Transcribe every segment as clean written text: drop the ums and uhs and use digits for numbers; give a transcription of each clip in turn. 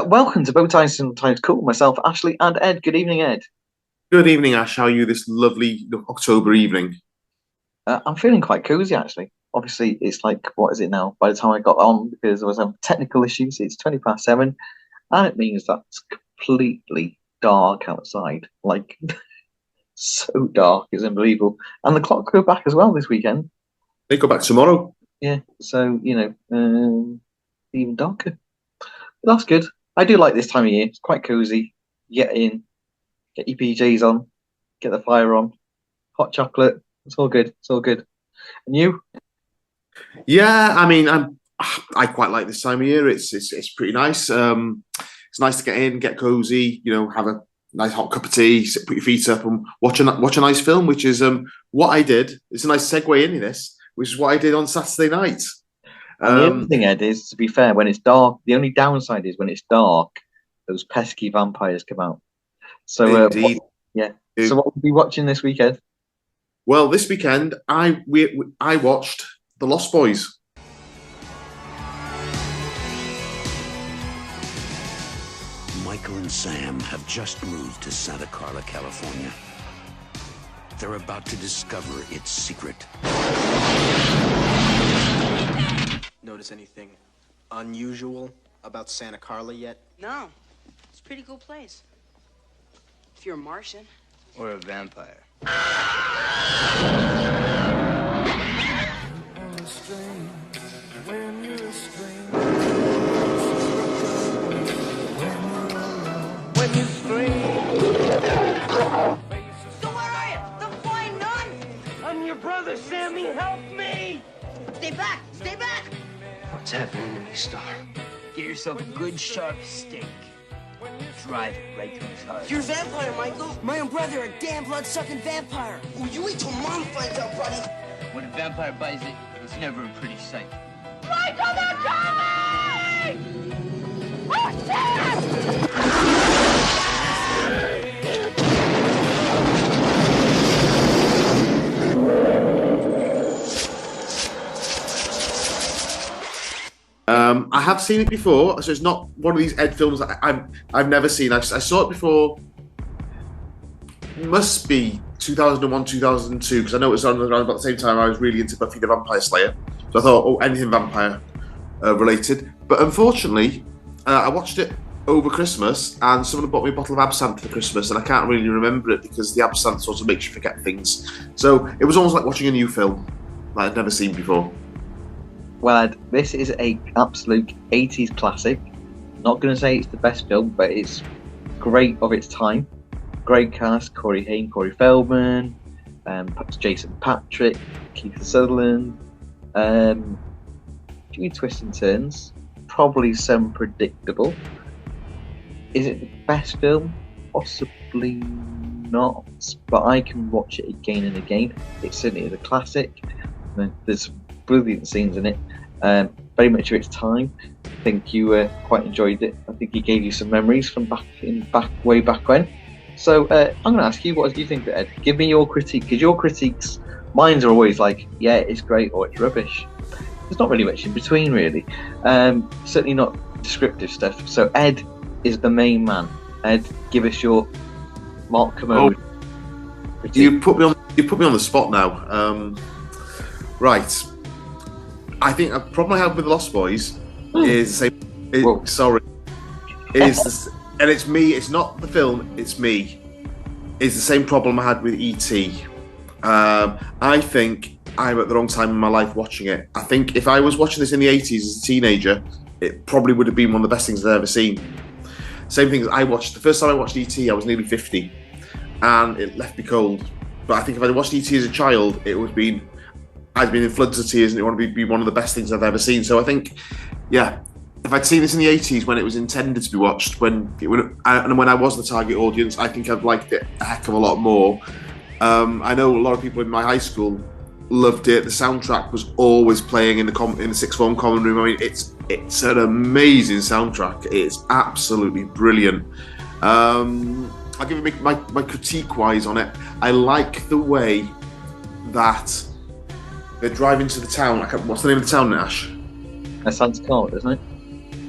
Welcome to Bowties Sometimes Cool. Myself, Ashley, and Ed. Good evening, Ed. Good evening, Ash. How are you this lovely October evening? I'm feeling quite cozy actually. Obviously, it's like what is it now? By the time I got on, because I was having technical issues, it's 20 past 7, and it means that it's completely dark outside. Like so dark, it's unbelievable. And the clock go back as well this weekend. They go back tomorrow. Yeah, so even darker. But that's good. I do like this time of year. It's quite cozy. Get in, get your PJs on, get the fire on, hot chocolate. It's all good. It's all good. And you? Yeah, I mean, I quite like this time of year. It's pretty nice. It's nice to get in, get cozy. Have a nice hot cup of tea, put your feet up, and watch a nice film. Which is what I did. It's a nice segue into this, which is what I did on Saturday night. And the other thing, Ed, is to be fair, when it's dark, the only downside is when it's dark, those pesky vampires come out. So, Indeed. yeah. So, what will we be watching this weekend? Well, this weekend I watched The Lost Boys. Michael and Sam have just moved to Santa Carla, California. They're about to discover its secret. Notice anything unusual about Santa Carla yet? No. It's a pretty cool place. If you're a Martian. Or a vampire. So where are you? The flying nun? I'm your brother, Sammy. Help me! Stay back! Stay back! What's happening to me, Star? Get yourself a good sharp steak. Drive it right through his heart. You're a vampire, Michael. My own brother, a damn blood-sucking vampire. Oh, you wait till Mom finds out, buddy. When a vampire bites it, it's never a pretty sight. Michael, they're coming! Oh, shit! I have seen it before, so it's not one of these Ed films that I've never seen. I saw it before. Must be 2001, 2002, because I know it was on around about the same time I was really into Buffy the Vampire Slayer. So I thought, anything vampire related. But unfortunately, I watched it over Christmas, and someone bought me a bottle of absinthe for Christmas, and I can't really remember it because the absinthe sort of makes you forget things. So it was almost like watching a new film that I'd never seen before. Well, Ed, this is a absolute 80s classic. Not going to say it's the best film, but it's great of its time. Great cast: Corey Haim, Corey Feldman, Jason Patrick, Keith Sutherland. Few twists and turns. Probably some predictable. Is it the best film? Possibly not, but I can watch it again and again. It certainly is a classic. There's brilliant scenes in it. Very much of its time. I think you quite enjoyed it. I think he gave you some memories from way back when. So I'm going to ask you, what do you think of it, Ed? Give me your critique, because your critiques, mine are always like, yeah, it's great or it's rubbish. There's not really much in between, really. Certainly not descriptive stuff. So Ed is the main man. Ed, give us your Mark Commode. You put me on the spot now. Right. I think a problem I have with Lost Boys is the same. And it's me. It's not the film. It's me. It's the same problem I had with E.T. I think I'm at the wrong time in my life watching it. I think if I was watching this in the 80s as a teenager, it probably would have been one of the best things I've ever seen. Same thing as the first time I watched E.T., I was nearly 50, and it left me cold. But I think if I watched E.T. as a child, I'd been in floods of tears, and it would be one of the best things I've ever seen. So I think, yeah, if I'd seen this in the 80s when it was intended to be watched, when I was the target audience, I think I'd liked it a heck of a lot more. I know a lot of people in my high school loved it. The soundtrack was always playing in the sixth form common room. I mean, it's an amazing soundtrack. It's absolutely brilliant. I'll give you my critique wise on it. I like the way that they're driving to the town. What's the name of the town, Nash? Santa Carla, isn't it?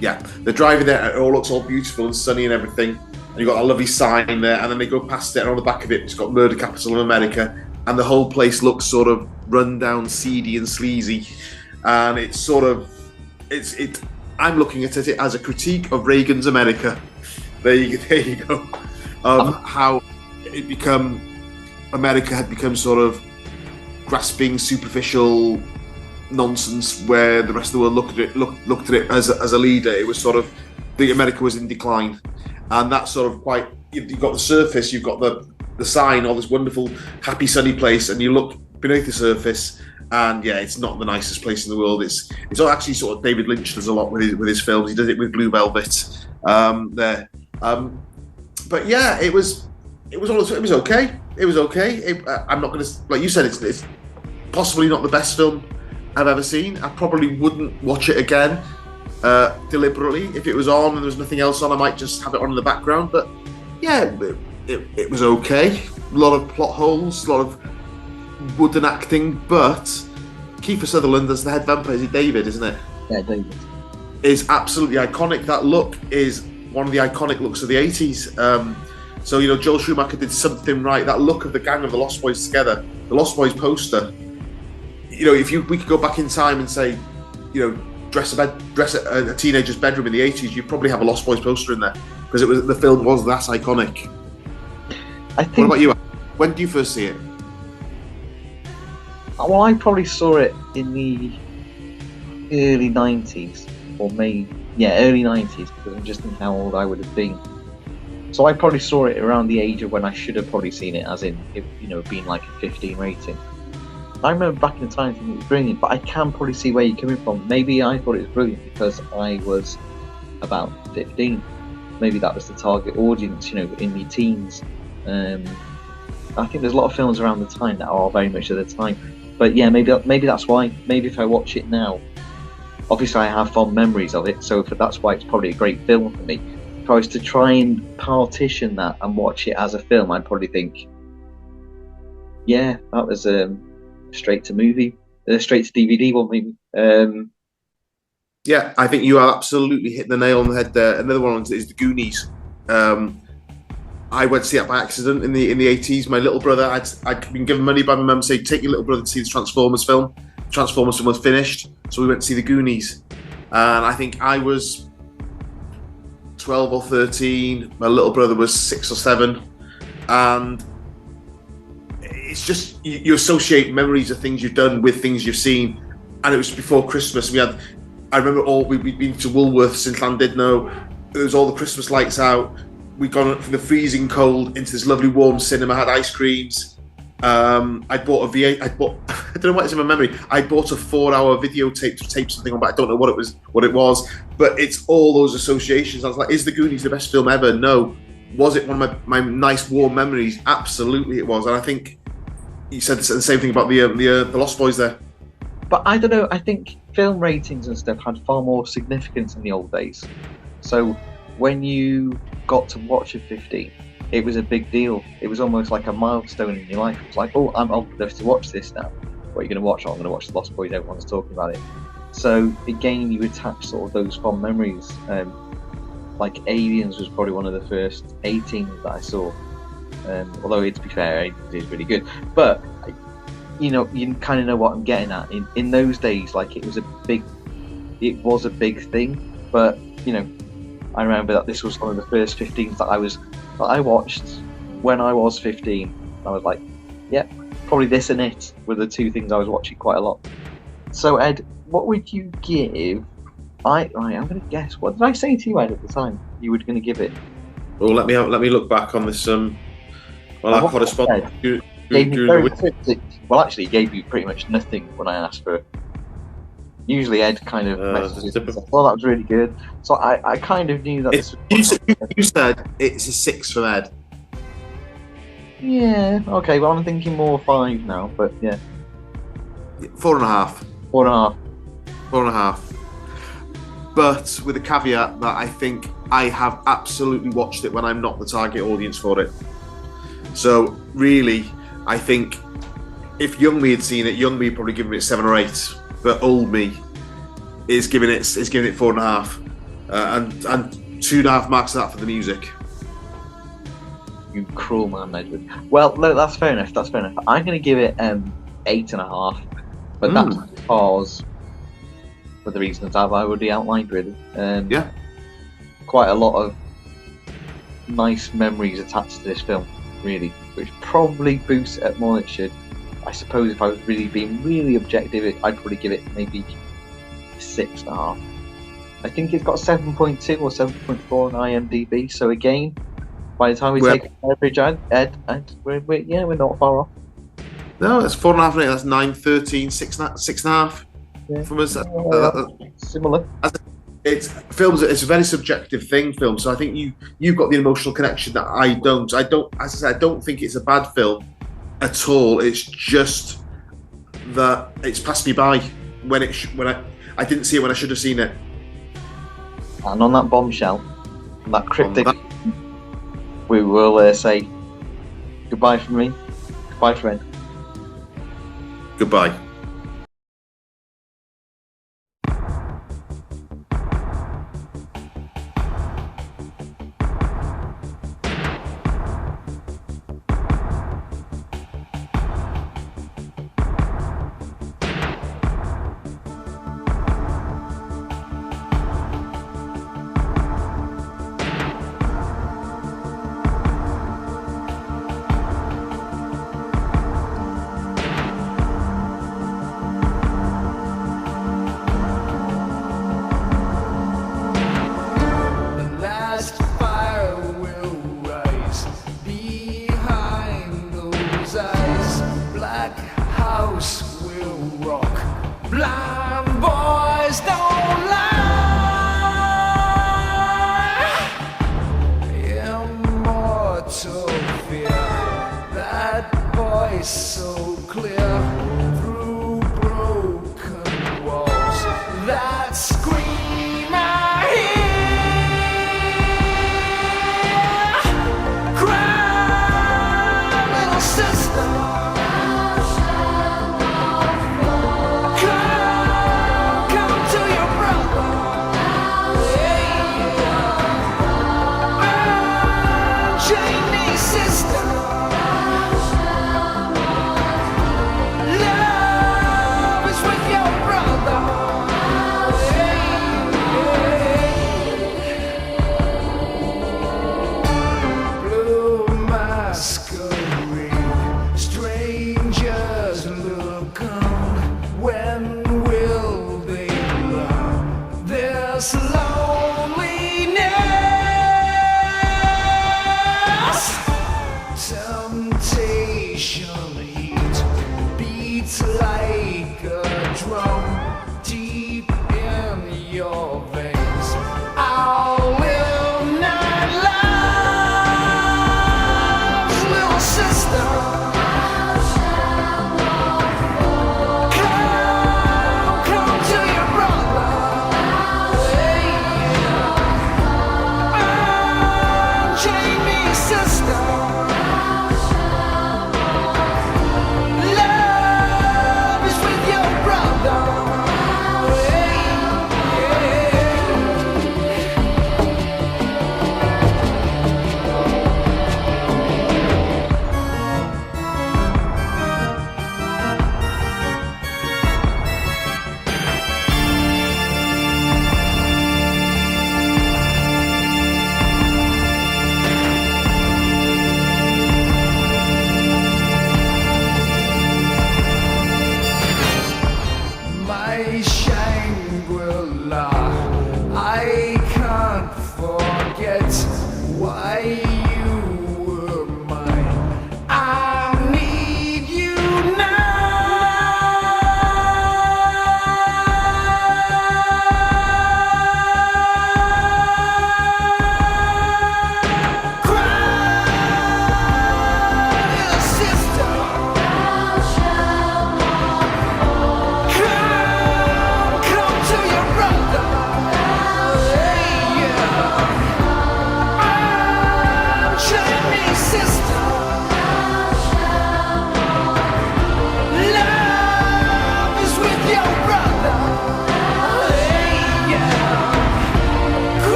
Yeah, they're driving there. It all looks all beautiful and sunny and everything. And you've got a lovely sign there, and then they go past it, and on the back of it, it's got Murder Capital of America, and the whole place looks sort of run down, seedy and sleazy, and it's sort of, it. I'm looking at it as a critique of Reagan's America. There you go. Of how America had become sort of grasping, superficial nonsense, where the rest of the world looked at it as a leader. It was sort of, America was in decline, and that's sort of quite. You've got the surface, you've got the sign, all this wonderful, happy, sunny place, and you look beneath the surface, and yeah, it's not the nicest place in the world. It's all actually sort of David Lynch does a lot with his films. He does it with Blue Velvet there. But yeah, it was okay. It was okay. I'm not going to, like you said, it's possibly not the best film I've ever seen. I probably wouldn't watch it again deliberately. If it was on and there was nothing else on, I might just have it on in the background. But yeah, it was okay. A lot of plot holes, a lot of wooden acting, but Kiefer Sutherland as the head vampire, is it David, isn't it? Yeah, David. Is absolutely iconic. That look is one of the iconic looks of the 80s. So, Joel Schumacher did something right. That look of the gang of the Lost Boys together, the Lost Boys poster. We could go back in time and say, dress a teenager's bedroom in the 80s, you'd probably have a Lost Boys poster in there, because the film was that iconic. What about you? When did you first see it? Well, I probably saw it in the early 90s, or maybe, early 90s, because I'm just thinking how old I would have been. So I probably saw it around the age of when I should have probably seen it, as in, being like a 15 rating. I remember back in the time thinking it was brilliant, but I can probably see where you're coming from. Maybe I thought it was brilliant because I was about 15. Maybe that was the target audience, in my teens. I think there's a lot of films around the time that are very much at the time. But yeah, maybe that's why. Maybe if I watch it now, obviously I have fond memories of it, so that's why it's probably a great film for me. If I was to try and partition that and watch it as a film, I'd probably think, yeah, that was straight to DVD one, maybe. Yeah, I think you are absolutely hitting the nail on the head there. Another one is The Goonies. I went to see that by accident in the 80s. My little brother, I'd been given money by my mum to say, take your little brother to see the Transformers film. The Transformers film was finished, so we went to see The Goonies. And I think I was 12 or 13. My little brother was 6 or 7. And it's just, you associate memories of things you've done with things you've seen. And it was before Christmas. I remember we'd been to Woolworths in Llandudno. There was all the Christmas lights out. We'd gone from the freezing cold into this lovely warm cinema, had ice creams. I bought a V8. I don't know what it's in my memory. I bought a 4-hour videotape to tape something on, but I don't know what it was. But it's all those associations. I was like, is The Goonies the best film ever? No. Was it one of my nice warm memories? Absolutely, it was. And I think you said the same thing about the Lost Boys there. But I don't know. I think film ratings and stuff had far more significance in the old days. So when you got to watch a 15, it was a big deal. It was almost like a milestone in your life. It's like, oh, I'm old enough to watch this now. What are you going to watch? Oh, I'm going to watch The Lost Boys. Everyone's talking about it. So again, you attach sort of those fond memories. Like Aliens was probably one of the first 18s that I saw. Although, to be fair, Aliens is really good. But you kind of know what I'm getting at. In those days, like it was a big thing. But I remember that this was one of the first 15s that I watched when I was 15. I was like, yeah, probably this and it were the two things I was watching quite a lot. So Ed, what would you give? I'm going to guess. What did I say to you, Ed, at the time? You were going to give it. Well, let me look back on this. Our correspondent. Well, actually, he gave you pretty much nothing when I asked for it. Usually Ed kind of messages and says, well, that was really good. So I kind of knew that this was... You said it's a 6 from Ed. Yeah, okay, well, I'm thinking more 5 now, but yeah. 4.5. 4.5. 4.5. But with a caveat that I think I have absolutely watched it when I'm not the target audience for it. So really, I think if young me had seen it, young me would probably give it 7 or 8. But old me is giving it 4.5. and 2.5 marks of that for the music. You cruel man, Edward. Well, look, that's fair enough. That's fair enough. I'm going to give it 8.5, but that's because for the reasons I've already outlined, really. Yeah. Quite a lot of nice memories attached to this film, really, which probably boosts it more than it should. I suppose if I was really being really objective, I'd probably give it maybe 6.5. I think it's got 7.2 or 7.4 on IMDb. So again, by the time we take an average, we're not far off. No, that's 4.5. That's 9, 13, 6.5 from us. Similar. It's a very subjective thing, film. So I think you've got the emotional connection that I don't. As I said, I don't think it's a bad film at all. It's just that it's passed me by when I didn't see it when I should have seen it. And on that bombshell, that cryptic, we will say goodbye from me. Goodbye, friend. Goodbye. Blind boys don't lie. Immortal fear, that voice so